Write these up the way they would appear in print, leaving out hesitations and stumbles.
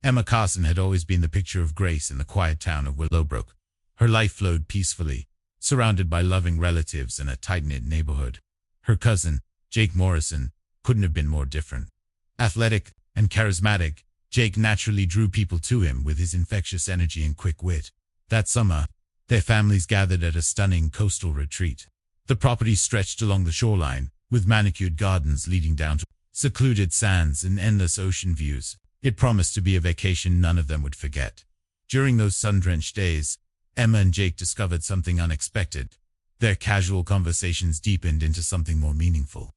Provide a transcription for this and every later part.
Emma Carson had always been the picture of grace in the quiet town of Willowbrook. Her life flowed peacefully, surrounded by loving relatives and a tight-knit neighborhood. Her cousin, Jake Morrison, couldn't have been more different. Athletic and charismatic, Jake naturally drew people to him with his infectious energy and quick wit. That summer, their families gathered at a stunning coastal retreat. The property stretched along the shoreline, with manicured gardens leading down to secluded sands and endless ocean views. It promised to be a vacation none of them would forget. During those sun-drenched days, Emma and Jake discovered something unexpected. Their casual conversations deepened into something more meaningful.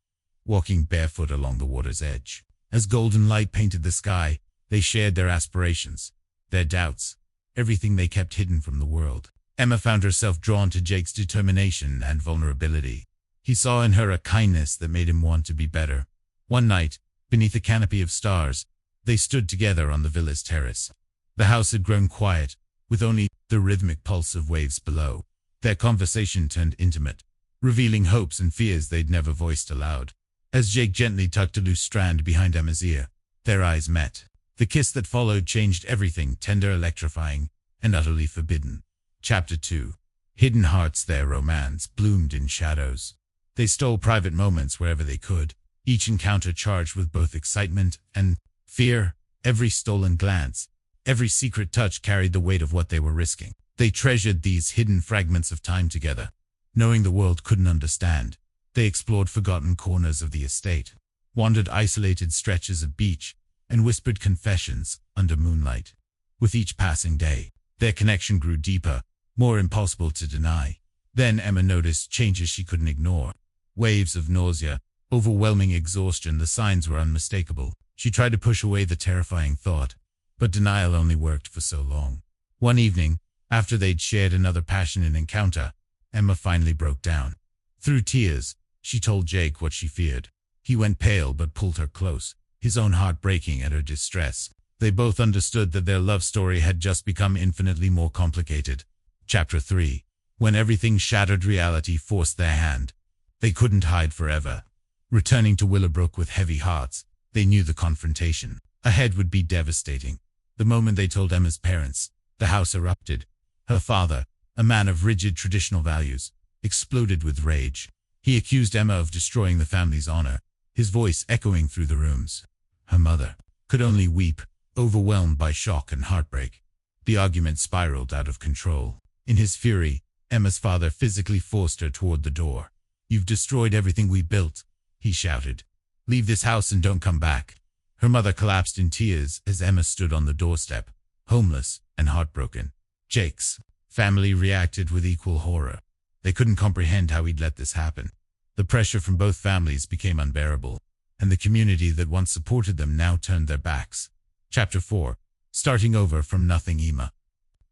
Walking barefoot along the water's edge, as golden light painted the sky, they shared their aspirations, their doubts, everything they kept hidden from the world. Emma found herself drawn to Jake's determination and vulnerability. He saw in her a kindness that made him want to be better. One night, beneath a canopy of stars, they stood together on the villa's terrace. The house had grown quiet, with only the rhythmic pulse of waves below. Their conversation turned intimate, revealing hopes and fears they'd never voiced aloud. As Jake gently tucked a loose strand behind Emma's ear, their eyes met. The kiss that followed changed everything, tender, electrifying, and utterly forbidden. Chapter 2. Hidden hearts. Their romance bloomed in shadows. They stole private moments wherever they could, each encounter charged with both excitement and fear. Every stolen glance, every secret touch carried the weight of what they were risking. They treasured these hidden fragments of time together. Knowing the world couldn't understand, they explored forgotten corners of the estate, wandered isolated stretches of beach, and whispered confessions under moonlight. With each passing day, their connection grew deeper, more impossible to deny. Then Emma noticed changes she couldn't ignore. Waves of nausea, overwhelming exhaustion. The signs were unmistakable. She tried to push away the terrifying thought, but denial only worked for so long. One evening, after they'd shared another passionate encounter, Emma finally broke down. Through tears, she told Jake what she feared. He went pale but pulled her close, his own heart breaking at her distress. They both understood that their love story had just become infinitely more complicated. Chapter 3. When everything shattered, reality forced their hand. They couldn't hide forever. Returning to Willowbrook with heavy hearts, they knew the confrontation ahead would be devastating. The moment they told Emma's parents, the house erupted. Her father, a man of rigid traditional values, exploded with rage. He accused Emma of destroying the family's honor, his voice echoing through the rooms. Her mother could only weep, overwhelmed by shock and heartbreak. The argument spiraled out of control. In his fury, Emma's father physically forced her toward the door. "You've destroyed everything we built," he shouted. "Leave this house and don't come back." Her mother collapsed in tears as Emma stood on the doorstep, homeless and heartbroken. Jake's family reacted with equal horror. They couldn't comprehend how he'd let this happen. The pressure from both families became unbearable, and the community that once supported them now turned their backs. Chapter 4. Starting over from nothing. Emma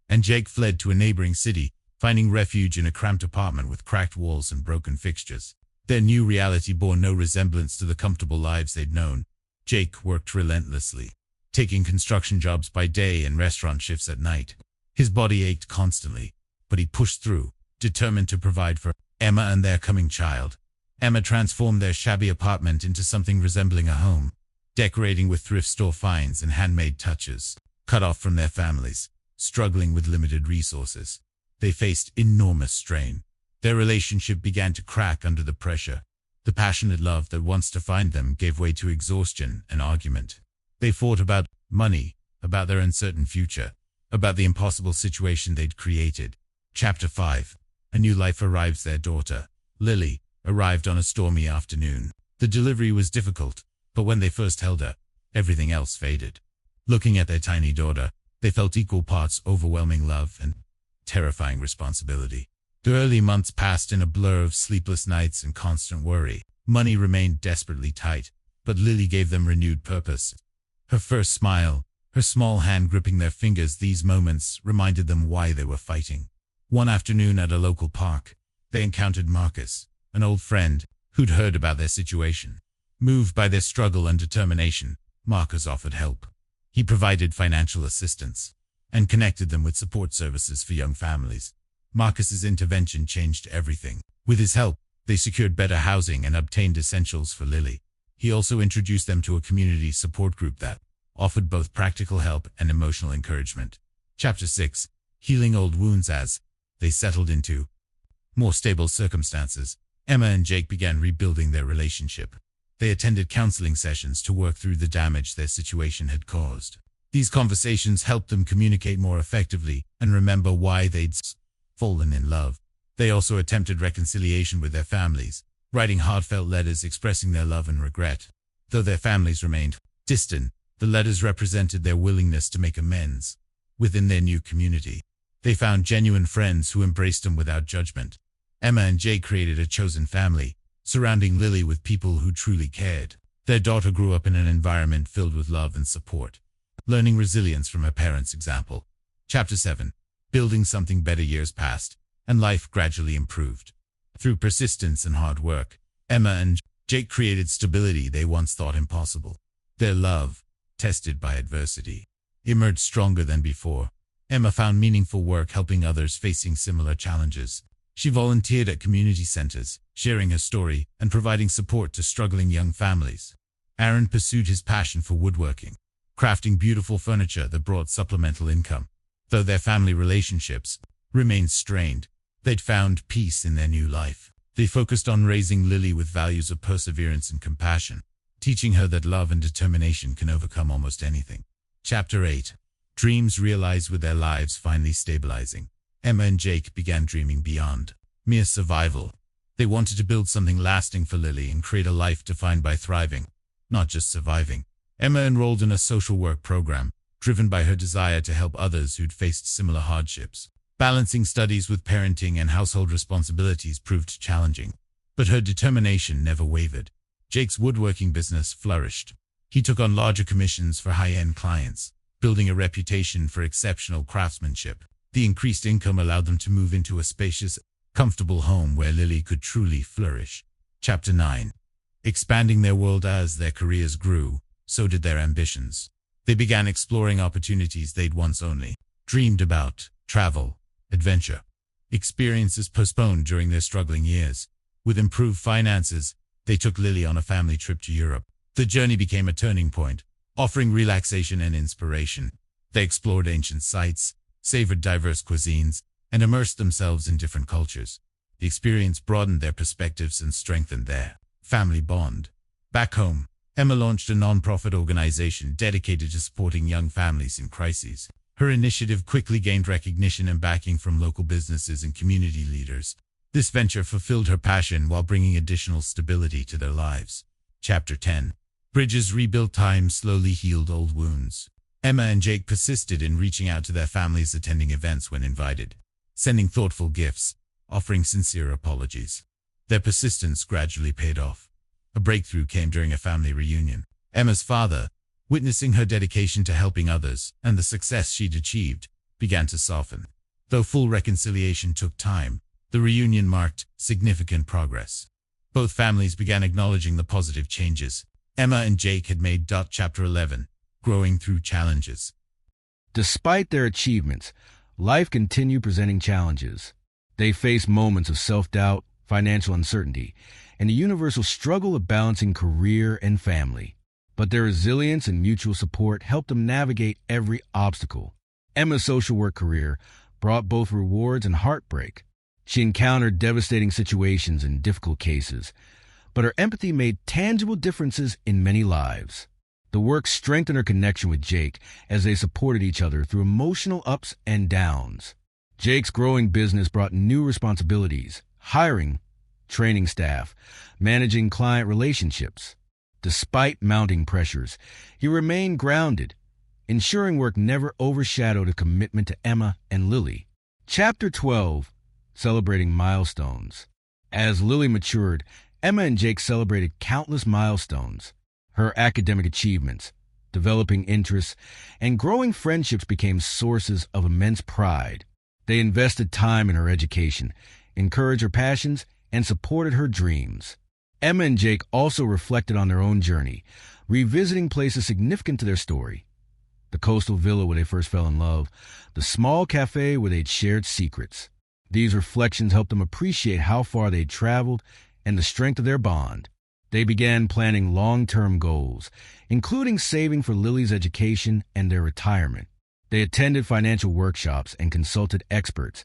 and Jake fled to a neighboring city, finding refuge in a cramped apartment with cracked walls and broken fixtures. Their new reality bore no resemblance to the comfortable lives they'd known. Jake worked relentlessly, taking construction jobs by day and restaurant shifts at night. His body ached constantly, but he pushed through, determined to provide for Emma and their coming child. Emma transformed their shabby apartment into something resembling a home, decorating with thrift store finds and handmade touches. Cut off from their families, struggling with limited resources, they faced enormous strain. Their relationship began to crack under the pressure. The passionate love that once defined them gave way to exhaustion and argument. They fought about money, about their uncertain future, about the impossible situation they'd created. Chapter 5. A new life arrives. Their daughter, Lily, arrived on a stormy afternoon. The delivery was difficult, but when they first held her, everything else faded. Looking at their tiny daughter, they felt equal parts overwhelming love and terrifying responsibility. The early months passed in a blur of sleepless nights and constant worry. Money remained desperately tight, but Lily gave them renewed purpose. Her first smile, her small hand gripping their fingers, these moments reminded them why they were fighting. One afternoon at a local park, they encountered Marcus, an old friend who'd heard about their situation. Moved by their struggle and determination, Marcus offered help. He provided financial assistance and connected them with support services for young families. Marcus's intervention changed everything. With his help, they secured better housing and obtained essentials for Lily. He also introduced them to a community support group that offered both practical help and emotional encouragement. Chapter 6. Healing Old Wounds. As they settled into more stable circumstances, Emma and Jake began rebuilding their relationship. They attended counseling sessions to work through the damage their situation had caused. These conversations helped them communicate more effectively and remember why they'd fallen in love. They also attempted reconciliation with their families, writing heartfelt letters expressing their love and regret. Though their families remained distant, the letters represented their willingness to make amends. Within their new community, they found genuine friends who embraced them without judgment. Emma and Jake created a chosen family, surrounding Lily with people who truly cared. Their daughter grew up in an environment filled with love and support, learning resilience from her parents' example. Chapter 7. Building something better. Years passed, and life gradually improved. Through persistence and hard work, Emma and Jake created stability they once thought impossible. Their love, tested by adversity, emerged stronger than before. Emma found meaningful work helping others facing similar challenges. She volunteered at community centers, sharing her story and providing support to struggling young families. Aaron pursued his passion for woodworking, crafting beautiful furniture that brought supplemental income. Though their family relationships remained strained, they'd found peace in their new life. They focused on raising Lily with values of perseverance and compassion, teaching her that love and determination can overcome almost anything. Chapter 8. Dreams realized. With their lives finally stabilizing, Emma and Jake began dreaming beyond mere survival. They wanted to build something lasting for Lily and create a life defined by thriving, not just surviving. Emma enrolled in a social work program, driven by her desire to help others who'd faced similar hardships. Balancing studies with parenting and household responsibilities proved challenging, but her determination never wavered. Jake's woodworking business flourished. He took on larger commissions for high-end clients, building a reputation for exceptional craftsmanship. The increased income allowed them to move into a spacious, comfortable home where Lily could truly flourish. Chapter 9. Expanding their world. As their careers grew, so did their ambitions. They began exploring opportunities they'd once only dreamed about: travel, adventure, experiences postponed during their struggling years. With improved finances, they took Lily on a family trip to Europe. The journey became a turning point, offering relaxation and inspiration. They explored ancient sites, savored diverse cuisines, and immersed themselves in different cultures. The experience broadened their perspectives and strengthened their family bond. Back home, Emma launched a non-profit organization dedicated to supporting young families in crises. Her initiative quickly gained recognition and backing from local businesses and community leaders. This venture fulfilled her passion while bringing additional stability to their lives. Chapter 10. Bridges rebuilt. Time slowly healed old wounds. Emma and Jake persisted in reaching out to their families, attending events when invited, sending thoughtful gifts, offering sincere apologies. Their persistence gradually paid off. A breakthrough came during a family reunion. Emma's father, witnessing her dedication to helping others and the success she'd achieved, began to soften. Though full reconciliation took time, the reunion marked significant progress. Both families began acknowledging the positive changes Emma and Jake had made. Chapter 11. Growing through challenges. Despite their achievements, life continued presenting challenges. They faced moments of self-doubt, financial uncertainty, and the universal struggle of balancing career and family. But their resilience and mutual support helped them navigate every obstacle. Emma's social work career brought both rewards and heartbreak. She encountered devastating situations and difficult cases, but her empathy made tangible differences in many lives. The work strengthened her connection with Jake as they supported each other through emotional ups and downs. Jake's growing business brought new responsibilities: hiring, training staff, managing client relationships. Despite mounting pressures, he remained grounded, ensuring work never overshadowed a commitment to Emma and Lily. Chapter 12. Celebrating milestones. As Lily matured, Emma and Jake celebrated countless milestones. Her academic achievements, developing interests, and growing friendships became sources of immense pride. They invested time in her education, encouraged her passions, and supported her dreams. Emma and Jake also reflected on their own journey, revisiting places significant to their story. The coastal villa where they first fell in love, the small cafe where they'd shared secrets. These reflections helped them appreciate how far they'd traveled and the strength of their bond. They began planning long-term goals, including saving for Lily's education and their retirement. They attended financial workshops and consulted experts,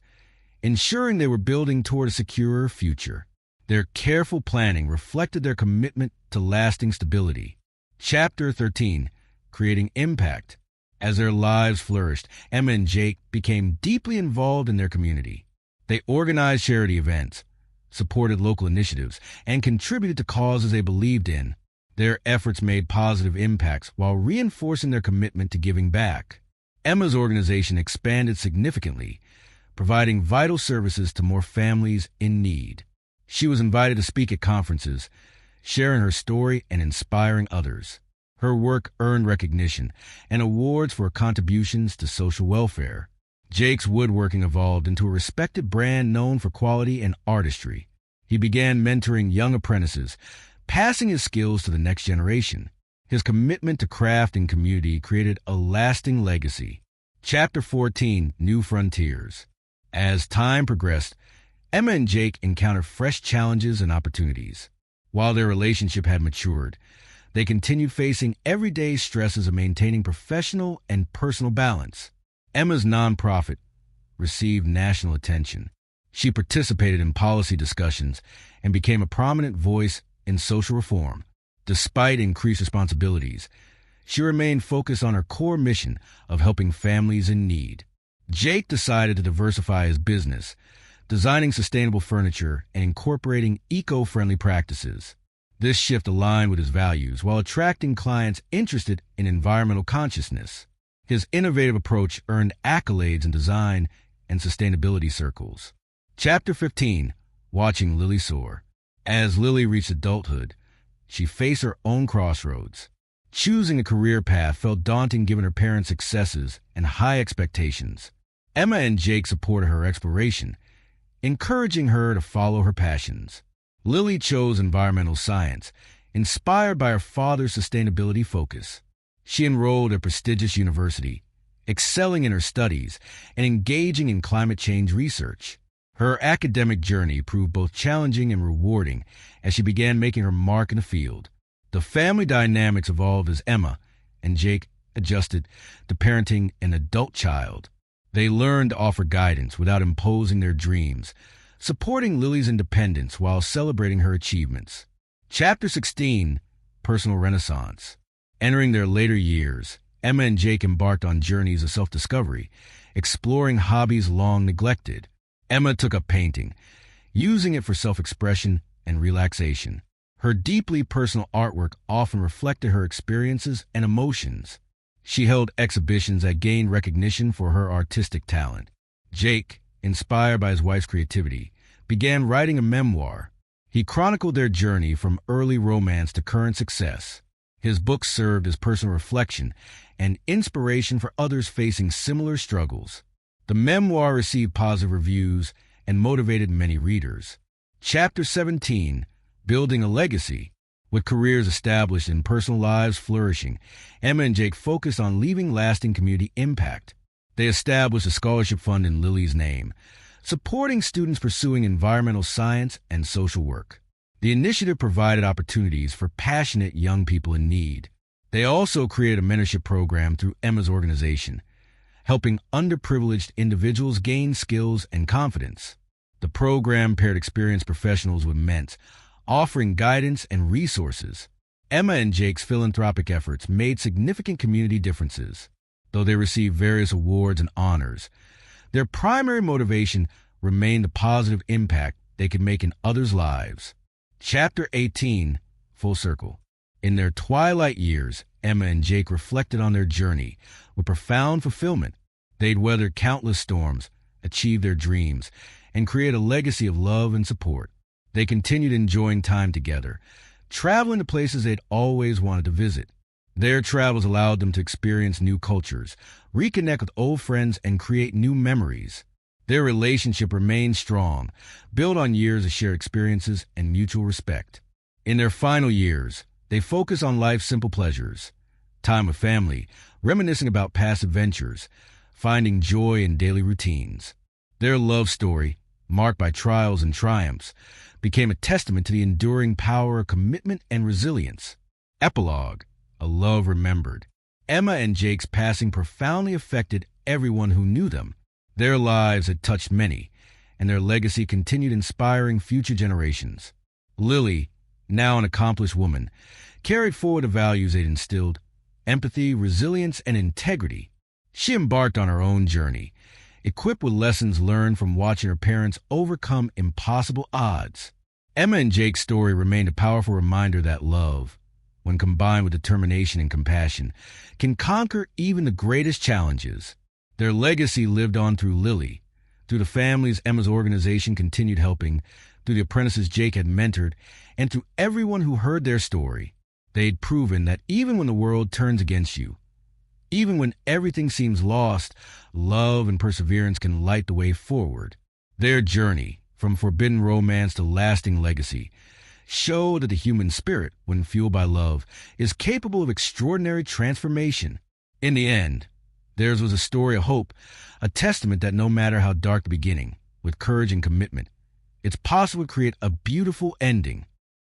ensuring they were building toward a securer future. Their careful planning reflected their commitment to lasting stability. Chapter 13, Creating Impact. As their lives flourished, Emma and Jake became deeply involved in their community. They organized charity events, supported local initiatives, and contributed to causes they believed in. Their efforts made positive impacts while reinforcing their commitment to giving back. Emma's organization expanded significantly, providing vital services to more families in need. She was invited to speak at conferences, sharing her story and inspiring others. Her work earned recognition and awards for contributions to social welfare. Jake's woodworking evolved into a respected brand known for quality and artistry. He began mentoring young apprentices, passing his skills to the next generation. His commitment to craft and community created a lasting legacy. Chapter 14, New Frontiers. As time progressed, Emma and Jake encountered fresh challenges and opportunities. While their relationship had matured, they continued facing everyday stresses of maintaining professional and personal balance. Emma's nonprofit received national attention. She participated in policy discussions and became a prominent voice in social reform. Despite increased responsibilities, she remained focused on her core mission of helping families in need. Jake decided to diversify his business, designing sustainable furniture and incorporating eco-friendly practices. This shift aligned with his values while attracting clients interested in environmental consciousness. His innovative approach earned accolades in design and sustainability circles. Chapter 15, Watching Lily Soar. As Lily reached adulthood, she faced her own crossroads. Choosing a career path felt daunting given her parents' successes and high expectations. Emma and Jake supported her exploration, encouraging her to follow her passions. Lily chose environmental science, inspired by her father's sustainability focus. She enrolled at a prestigious university, excelling in her studies and engaging in climate change research. Her academic journey proved both challenging and rewarding as she began making her mark in the field. The family dynamics evolved as Emma and Jake adjusted to parenting an adult child. They learned to offer guidance without imposing their dreams, supporting Lily's independence while celebrating her achievements. Chapter 16, Personal Renaissance. Entering their later years, Emma and Jake embarked on journeys of self-discovery, exploring hobbies long neglected. Emma took up painting, using it for self-expression and relaxation. Her deeply personal artwork often reflected her experiences and emotions. She held exhibitions that gained recognition for her artistic talent. Jake, inspired by his wife's creativity, began writing a memoir. He chronicled their journey from early romance to current success. His book served as personal reflection and inspiration for others facing similar struggles. The memoir received positive reviews and motivated many readers. Chapter 17, Building a Legacy. With careers established and personal lives flourishing, Emma and Jake focused on leaving lasting community impact. They established a scholarship fund in Lily's name, supporting students pursuing environmental science and social work. The initiative provided opportunities for passionate young people in need. They also created a mentorship program through Emma's organization, helping underprivileged individuals gain skills and confidence. The program paired experienced professionals with mentors, offering guidance and resources. Emma and Jake's philanthropic efforts made significant community differences. Though they received various awards and honors, their primary motivation remained the positive impact they could make in others' lives. Chapter 18, Full Circle. In their twilight years, Emma and Jake reflected on their journey with profound fulfillment. They'd weathered countless storms, achieved their dreams, and create a legacy of love and support. They continued enjoying time together, traveling to places they'd always wanted to visit. Their travels allowed them to experience new cultures, reconnect with old friends, and create new memories. Their relationship remained strong, built on years of shared experiences and mutual respect. In their final years, they focused on life's simple pleasures, time with family, reminiscing about past adventures, finding joy in daily routines. Their love story, marked by trials and triumphs, became a testament to the enduring power of commitment and resilience. Epilogue, A Love Remembered. Emma and Jake's passing profoundly affected everyone who knew them. Their lives had touched many, and their legacy continued inspiring future generations. Lily, now an accomplished woman, carried forward the values they'd instilled: empathy, resilience, and integrity. She embarked on her own journey, equipped with lessons learned from watching her parents overcome impossible odds. Emma and Jake's story remained a powerful reminder that love, when combined with determination and compassion, can conquer even the greatest challenges. Their legacy lived on through Lily, through the families Emma's organization continued helping, through the apprentices Jake had mentored, and through everyone who heard their story. They'd proven that even when the world turns against you, even when everything seems lost, love and perseverance can light the way forward. Their journey, from forbidden romance to lasting legacy, showed that the human spirit, when fueled by love, is capable of extraordinary transformation. In the end, theirs was a story of hope, a testament that no matter how dark the beginning, with courage and commitment, it's possible to create a beautiful ending.